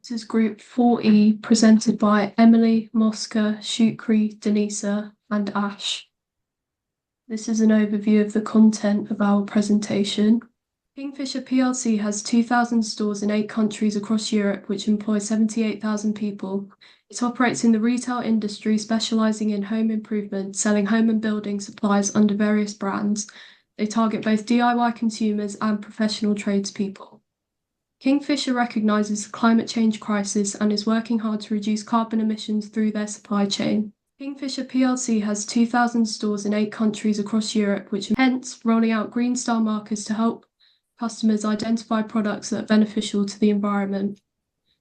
This is Group 4E, presented by Emily, Mosca, Shukri, Denisa, and Ash. This is an overview of the content of our presentation. Kingfisher plc has 2,000 stores in 8 countries across Europe, which employ 78,000 people. It operates in the retail industry, specialising in home improvement, selling home and building supplies under various brands. They target both DIY consumers and professional tradespeople. Kingfisher recognises the climate change crisis and is working hard to reduce carbon emissions through their supply chain. Kingfisher plc has 2,000 stores in 8 countries across Europe, which hence rolling out green star markers to help customers identify products that are beneficial to the environment.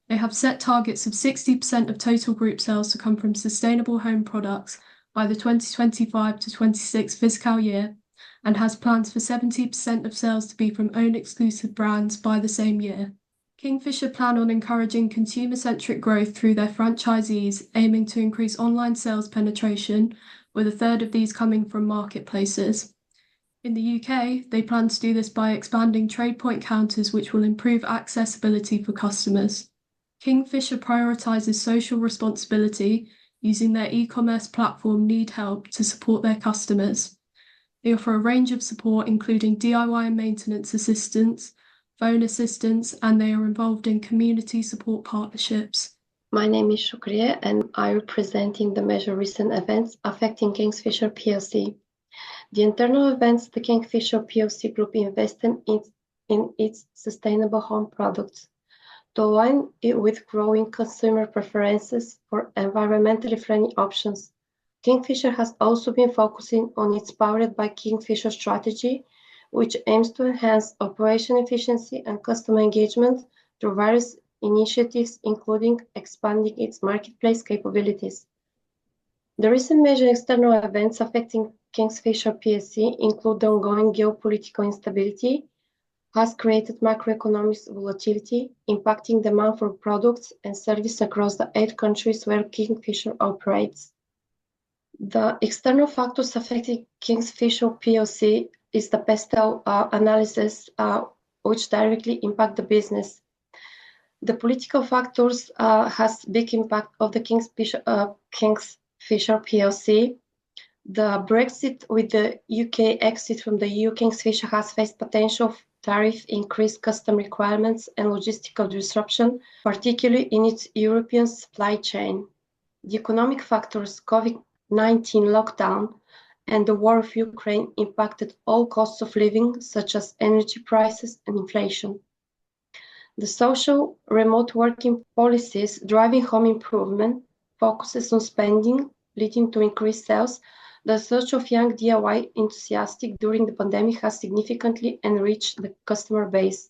They have set targets of 60% of total group sales to come from sustainable home products by the 2025 to 26 fiscal year, and has plans for 70% of sales to be from own exclusive brands by the same year. Kingfisher plan on encouraging consumer-centric growth through their franchisees, aiming to increase online sales penetration, with a third of these coming from marketplaces. In the UK, they plan to do this by expanding trade point counters, which will improve accessibility for customers. Kingfisher prioritises social responsibility, using their e-commerce platform Need Help to support their customers. They offer a range of support, including DIY and maintenance assistance, phone assistance, and they are involved in community support partnerships. My name is Shukriye, and I will presenting the major recent events affecting Kingfisher plc. The internal events the Kingfisher plc group invested in its sustainable home products. To align it with growing consumer preferences for environmentally friendly options, Kingfisher has also been focusing on its Powered by Kingfisher strategy, which aims to enhance operation efficiency and customer engagement through various initiatives, including expanding its marketplace capabilities. The recent major external events affecting Kingfisher plc include the ongoing geopolitical instability, has created macroeconomic volatility, impacting demand for products and services across the 8 countries where Kingfisher operates. The external factors affecting Kingfisher plc is the PESTEL analysis, which directly impact the business. The political factors has big impact of the Kingfisher plc. The Brexit with the UK exit from the EU, Kingfisher has faced potential tariff increase, custom requirements, and logistical disruption, particularly in its European supply chain. The economic factors, COVID-19 lockdown, and the war of Ukraine impacted all costs of living, such as energy prices and inflation. The social remote working policies driving home improvement focuses on spending, leading to increased sales. The surge of young DIY enthusiasts during the pandemic has significantly enriched the customer base,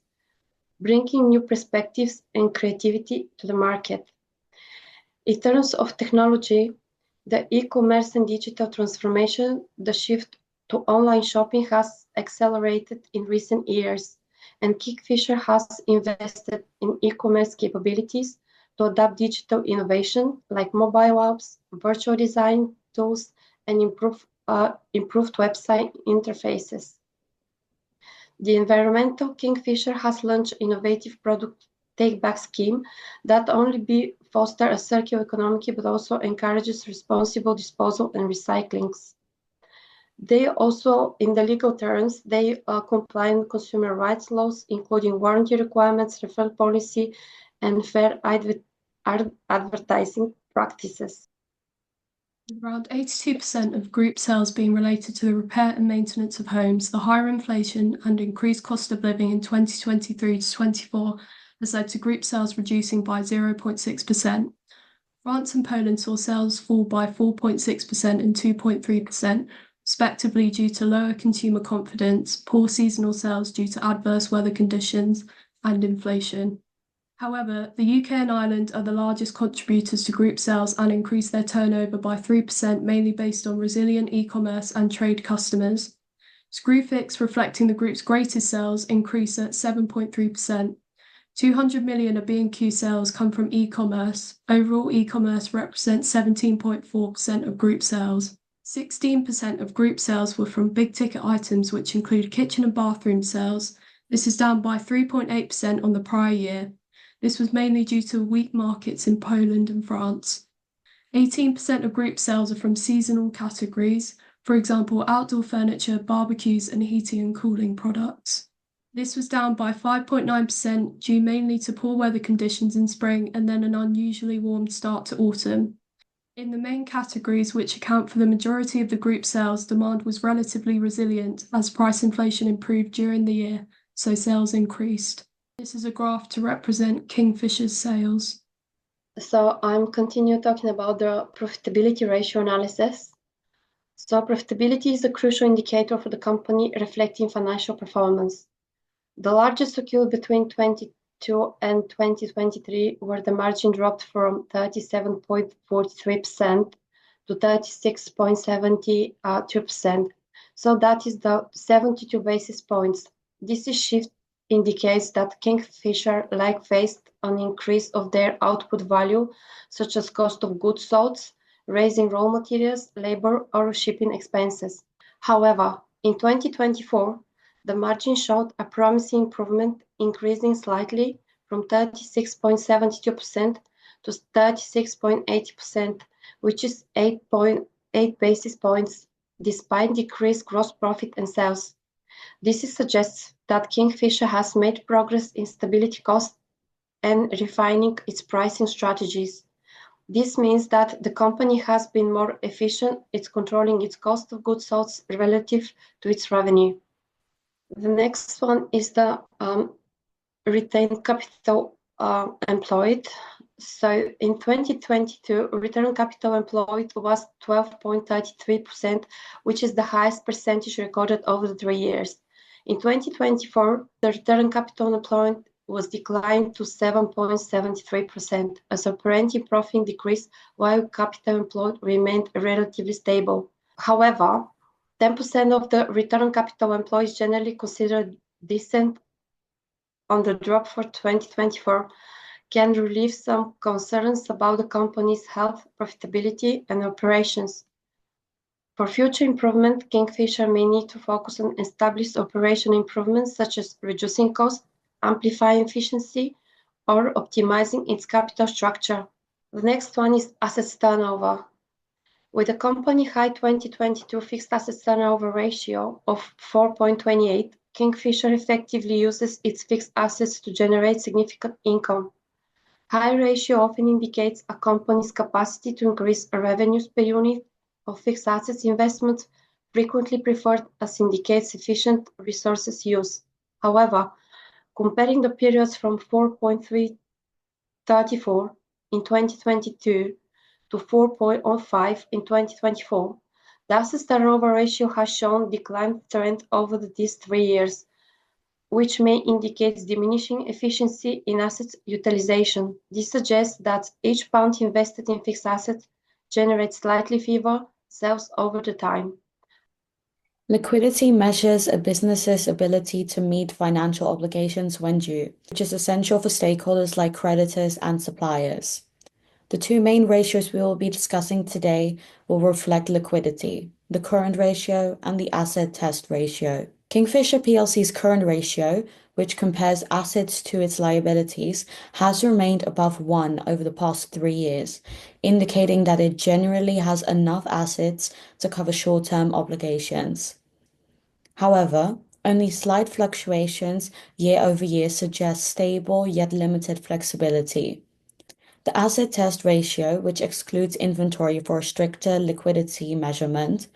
bringing new perspectives and creativity to the market. In terms of technology, the e-commerce and digital transformation, the shift to online shopping has accelerated in recent years, and Kingfisher has invested in e-commerce capabilities to adapt digital innovation like mobile apps, virtual design tools, and improved website interfaces. The environmental Kingfisher has launched innovative product take-back scheme that only foster a circular economy, but also encourages responsible disposal and recycling. They also, in the legal terms, they comply with consumer rights laws, including warranty requirements, refund policy, and fair advertising practices. Around 82% of group sales being related to the repair and maintenance of homes, the higher inflation and increased cost of living in 2023 to 24 has led to group sales reducing by 0.6%. France and Poland saw sales fall by 4.6% and 2.3%, respectively, due to lower consumer confidence, poor seasonal sales due to adverse weather conditions, and inflation. However, the UK and Ireland are the largest contributors to group sales and increased their turnover by 3%, mainly based on resilient e-commerce and trade customers. Screwfix, reflecting the group's greatest sales, increased at 7.3%. 200 million of B&Q sales come from e-commerce. Overall, e-commerce represents 17.4% of group sales. 16% of group sales were from big-ticket items, which include kitchen and bathroom sales. This is down by 3.8% on the prior year. This was mainly due to weak markets in Poland and France. 18% of group sales are from seasonal categories, for example, outdoor furniture, barbecues, and heating and cooling products. This was down by 5.9% due mainly to poor weather conditions in spring and then an unusually warm start to autumn. In the main categories, which account for the majority of the group sales, demand was relatively resilient as price inflation improved during the year, so sales increased. This is a graph to represent Kingfisher's sales. So I'm continue talking about the profitability ratio analysis. So profitability is a crucial indicator for the company reflecting financial performance. The largest occurred between 2022 and 2023, where the margin dropped from 37.43% to 36.72%. So that is the 72 basis points. This shift indicates that Kingfisher faced an increase of their output value, such as cost of goods sold, raising raw materials, labor, or shipping expenses. However, in 2024, the margin showed a promising improvement, increasing slightly from 36.72% to 36.80%, which is 8.8 basis points, despite decreased gross profit and sales. This suggests that Kingfisher has made progress in stability costs and refining its pricing strategies. This means that the company has been more efficient in controlling its cost of goods sold relative to its revenue. The next one is the retained capital employed. So in 2022, return on capital employed was 12.33%, which is the highest percentage recorded over the 3 years. In 2024, the return on capital employed was declined to 7.73% as operating profit decreased while capital employed remained relatively stable. However, 10% of the return on capital employed is generally considered decent. On the drop for 2024 can relieve some concerns about the company's health, profitability, and operations. For future improvement, Kingfisher may need to focus on established operation improvements such as reducing costs, amplifying efficiency, or optimizing its capital structure. The next one is assets turnover. With the company high 2022 fixed assets turnover ratio of 4.28, Kingfisher effectively uses its fixed assets to generate significant income. High ratio often indicates a company's capacity to increase revenues per unit of fixed assets investment, frequently preferred as indicates efficient resources use. However, comparing the periods from 4.334 in 2022 to 4.05 in 2024, the assets turnover ratio has shown decline trend over these 3 years, which may indicate diminishing efficiency in asset utilization. This suggests that each pound invested in fixed assets generates slightly fewer sales over the time. Liquidity measures a business's ability to meet financial obligations when due, which is essential for stakeholders like creditors and suppliers. The two main ratios we will be discussing today will reflect liquidity, the current ratio and the asset test ratio. Kingfisher plc's current ratio, which compares assets to its liabilities, has remained above 1 over the past 3 years, indicating that it generally has enough assets to cover short-term obligations. However, only slight fluctuations year over year suggest stable yet limited flexibility. The asset test ratio, which excludes inventory for a stricter liquidity measurement,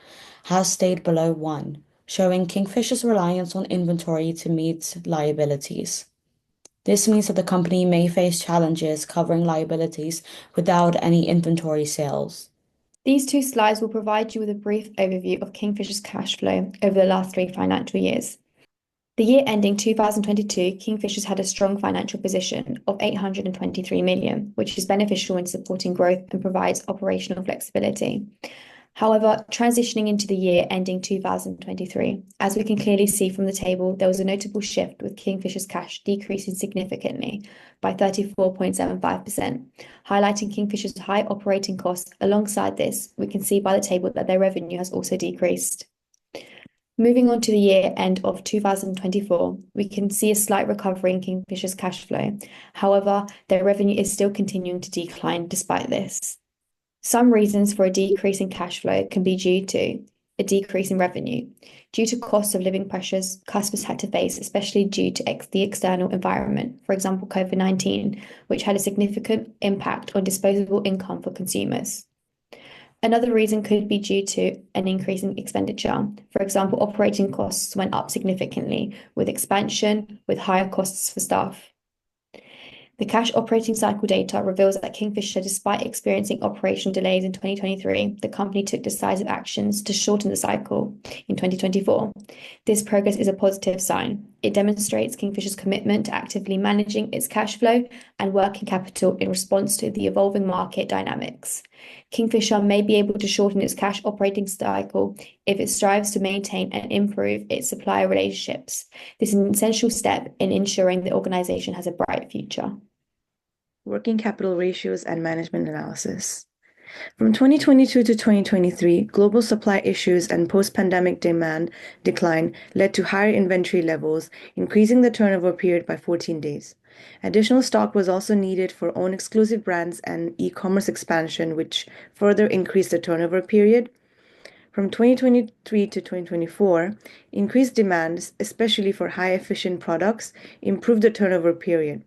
has stayed below 1, showing Kingfisher's reliance on inventory to meet liabilities. This means that the company may face challenges covering liabilities without any inventory sales. These two slides will provide you with a brief overview of Kingfisher's cash flow over the last 3 financial years. The year ending 2022, Kingfisher's had a strong financial position of 823 million, which is beneficial in supporting growth and provides operational flexibility. However, transitioning into the year ending 2023, as we can clearly see from the table, there was a notable shift with Kingfisher's cash decreasing significantly by 34.75%, highlighting Kingfisher's high operating costs. Alongside this, we can see by the table that their revenue has also decreased. Moving on to the year end of 2024, we can see a slight recovery in Kingfisher's cash flow. However, their revenue is still continuing to decline despite this. Some reasons for a decrease in cash flow can be due to a decrease in revenue. Due to cost of living pressures customers had to face, especially due to the external environment, for example, COVID-19, which had a significant impact on disposable income for consumers. Another reason could be due to an increase in expenditure. For example, operating costs went up significantly with expansion, with higher costs for staff. The cash operating cycle data reveals that Kingfisher, despite experiencing operation delays in 2023, the company took decisive actions to shorten the cycle in 2024. This progress is a positive sign. It demonstrates Kingfisher's commitment to actively managing its cash flow and working capital in response to the evolving market dynamics. Kingfisher may be able to shorten its cash operating cycle if it strives to maintain and improve its supplier relationships. This is an essential step in ensuring the organization has a bright future. Working capital ratios and management analysis. From 2022 to 2023, global supply issues and post-pandemic demand decline led to higher inventory levels, increasing the turnover period by 14 days. Additional stock was also needed for own exclusive brands and e-commerce expansion, which further increased the turnover period. From 2023 to 2024, increased demands, especially for high-efficient products, improved the turnover period.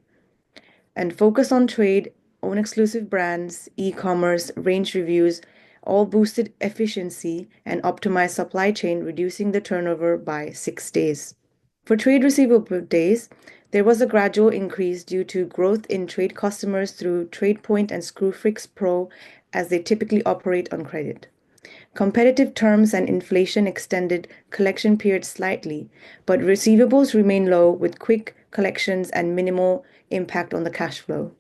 And focus on trade, own exclusive brands, e-commerce, range reviews, all boosted efficiency and optimized supply chain, reducing the turnover by 6 days. For trade receivable days, there was a gradual increase due to growth in trade customers through TradePoint and Screwfix Pro as they typically operate on credit. Competitive terms and inflation extended collection periods slightly, but receivables remain low with quick collections and minimal impact on the cash flow.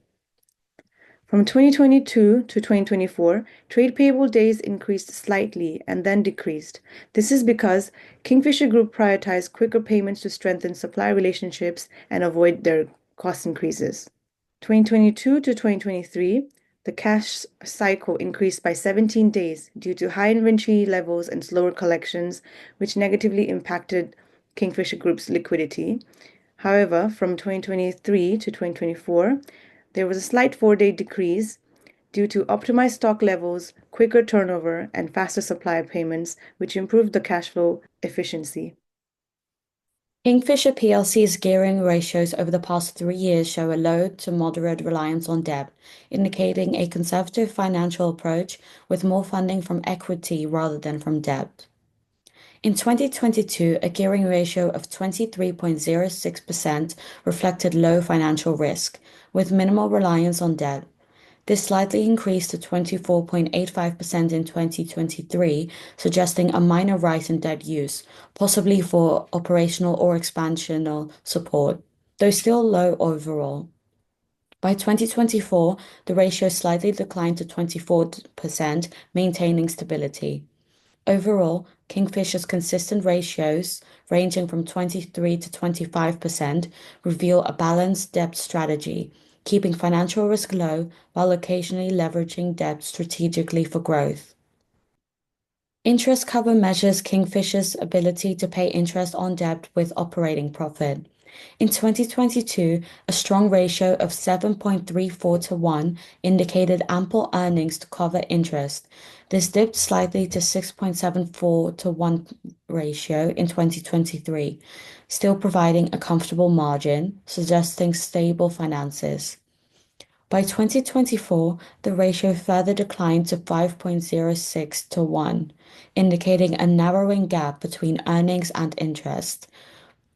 From 2022 to 2024, trade payable days increased slightly and then decreased. This is because Kingfisher Group prioritized quicker payments to strengthen supply relationships and avoid their cost increases. 2022 to 2023, the cash cycle increased by 17 days due to high inventory levels and slower collections, which negatively impacted Kingfisher Group's liquidity. However, from 2023 to 2024, there was a slight 4-day decrease due to optimized stock levels, quicker turnover, and faster supplier payments, which improved the cash flow efficiency. Kingfisher PLC's gearing ratios over the past 3 years show a low to moderate reliance on debt, indicating a conservative financial approach with more funding from equity rather than from debt. In 2022, a gearing ratio of 23.06% reflected low financial risk, with minimal reliance on debt. This slightly increased to 24.85% in 2023, suggesting a minor rise in debt use, possibly for operational or expansional support, though still low overall. By 2024, the ratio slightly declined to 24%, maintaining stability. Overall, Kingfisher's consistent ratios, ranging from 23 to 25%, reveal a balanced debt strategy, keeping financial risk low while occasionally leveraging debt strategically for growth. Interest cover measures Kingfisher's ability to pay interest on debt with operating profit. In 2022, a strong ratio of 7.34 to 1 indicated ample earnings to cover interest. This dipped slightly to 6.74 to 1 ratio in 2023, still providing a comfortable margin, suggesting stable finances. By 2024, the ratio further declined to 5.06 to 1, indicating a narrowing gap between earnings and interest.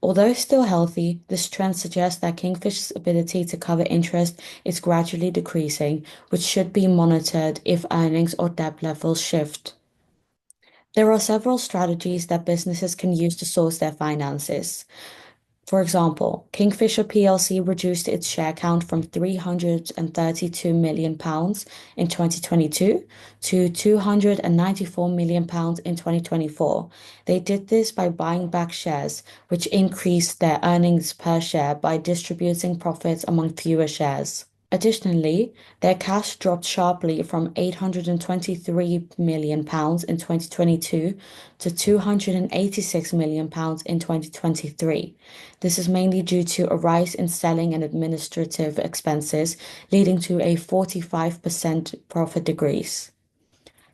Although still healthy, this trend suggests that Kingfisher's ability to cover interest is gradually decreasing, which should be monitored if earnings or debt levels shift. There are several strategies that businesses can use to source their finances. For example, Kingfisher PLC reduced its share count from £332 million in 2022 to £294 million in 2024. They did this by buying back shares, which increased their earnings per share by distributing profits among fewer shares. Additionally, their cash dropped sharply from £823 million in 2022 to £286 million in 2023. This is mainly due to a rise in selling and administrative expenses, leading to a 45% profit decrease.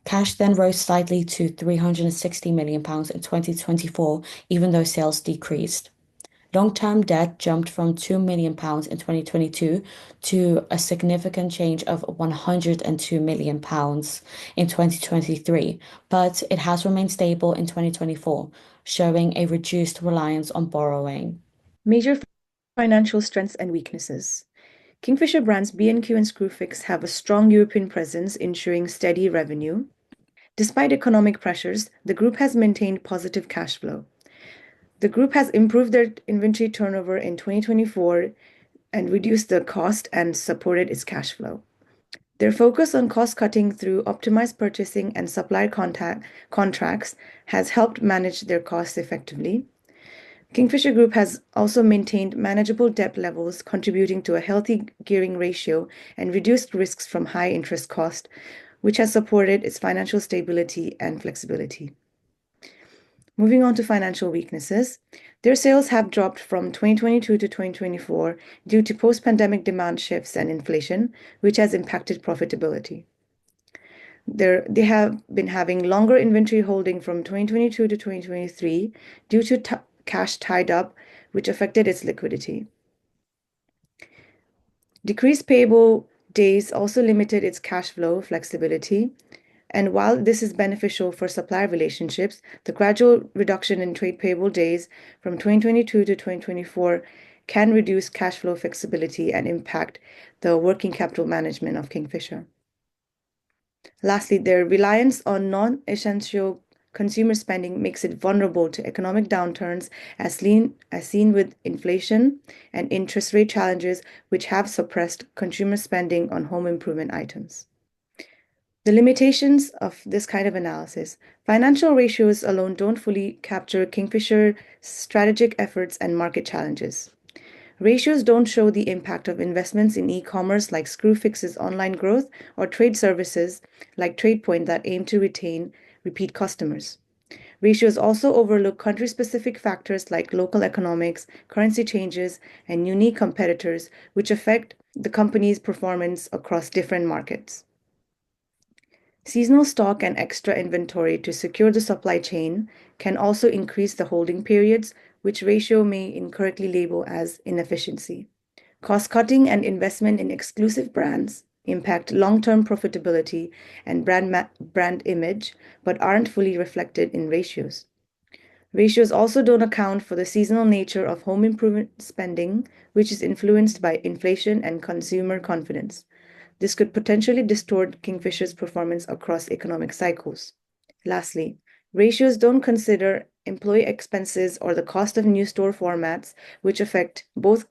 Cash then rose slightly to £360 million in 2024, even though sales decreased. Long-term debt jumped from £2 million in 2022 to a significant change of £102 million in 2023, but it has remained stable in 2024, showing a reduced reliance on borrowing. Major financial strengths and weaknesses. Kingfisher brands B&Q and Screwfix have a strong European presence, ensuring steady revenue. Despite economic pressures, the group has maintained positive cash flow. The group has improved their inventory turnover in 2024 and reduced the cost and supported its cash flow. Their focus on cost cutting through optimized purchasing and supplier contracts has helped manage their costs effectively. Kingfisher Group has also maintained manageable debt levels, contributing to a healthy gearing ratio and reduced risks from high interest cost, which has supported its financial stability and flexibility. Moving on to financial weaknesses, their sales have dropped from 2022 to 2024 due to post-pandemic demand shifts and inflation, which has impacted profitability. They have been having longer inventory holding from 2022 to 2023 due to cash tied up, which affected its liquidity. Decreased payable days also limited its cash flow flexibility. And while this is beneficial for supplier relationships, the gradual reduction in trade payable days from 2022 to 2024 can reduce cash flow flexibility and impact the working capital management of Kingfisher. Lastly, their reliance on non-essential consumer spending makes it vulnerable to economic downturns as seen with inflation and interest rate challenges, which have suppressed consumer spending on home improvement items. The limitations of this kind of analysis. Financial ratios alone don't fully capture Kingfisher's strategic efforts and market challenges. Ratios don't show the impact of investments in e-commerce like Screwfix's online growth or trade services like TradePoint that aim to retain repeat customers. Ratios also overlook country-specific factors like local economics, currency changes, and unique competitors, which affect the company's performance across different markets. Seasonal stock and extra inventory to secure the supply chain can also increase the holding periods, which ratio may incorrectly label as inefficiency. Cost-cutting and investment in exclusive brands impact long-term profitability and brand image, but aren't fully reflected in ratios. Ratios also don't account for the seasonal nature of home improvement spending, which is influenced by inflation and consumer confidence. This could potentially distort Kingfisher's performance across economic cycles. Lastly, ratios don't consider employee expenses or the cost of new store formats, which affect both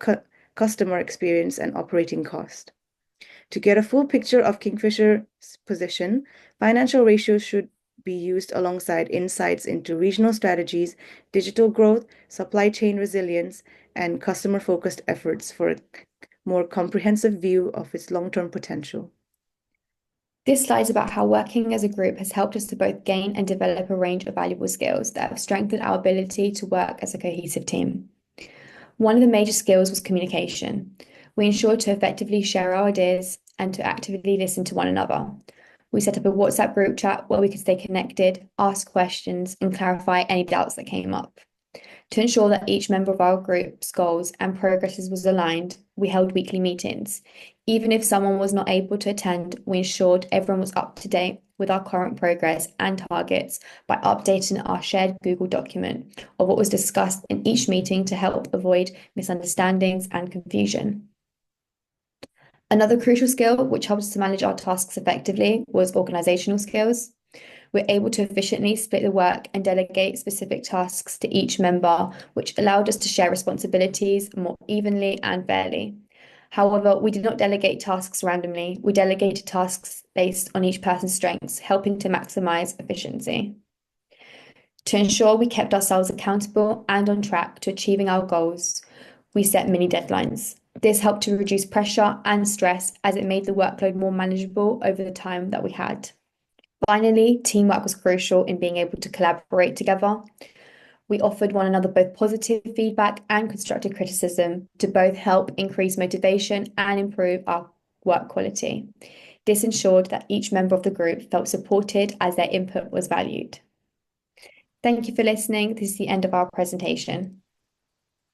customer experience and operating cost. To get a full picture of Kingfisher's position, financial ratios should be used alongside insights into regional strategies, digital growth, supply chain resilience, and customer-focused efforts for a more comprehensive view of its long-term potential. This slide is about how working as a group has helped us to both gain and develop a range of valuable skills that have strengthened our ability to work as a cohesive team. One of the major skills was communication. We ensured to effectively share our ideas and to actively listen to one another. We set up a WhatsApp group chat where we could stay connected, ask questions, and clarify any doubts that came up. To ensure that each member of our group's goals and progresses was aligned, we held weekly meetings. Even if someone was not able to attend, we ensured everyone was up to date with our current progress and targets by updating our shared Google document of what was discussed in each meeting to help avoid misunderstandings and confusion. Another crucial skill which helps us to manage our tasks effectively was organisational skills. We're able to efficiently split the work and delegate specific tasks to each member, which allowed us to share responsibilities more evenly and fairly. However, we did not delegate tasks randomly. We delegated tasks based on each person's strengths, helping to maximise efficiency. To ensure we kept ourselves accountable and on track to achieving our goals, we set mini deadlines. This helped to reduce pressure and stress as it made the workload more manageable over the time that we had. Finally, teamwork was crucial in being able to collaborate together. We offered one another both positive feedback and constructive criticism to both help increase motivation and improve our work quality. This ensured that each member of the group felt supported as their input was valued. Thank you for listening. This is the end of our presentation.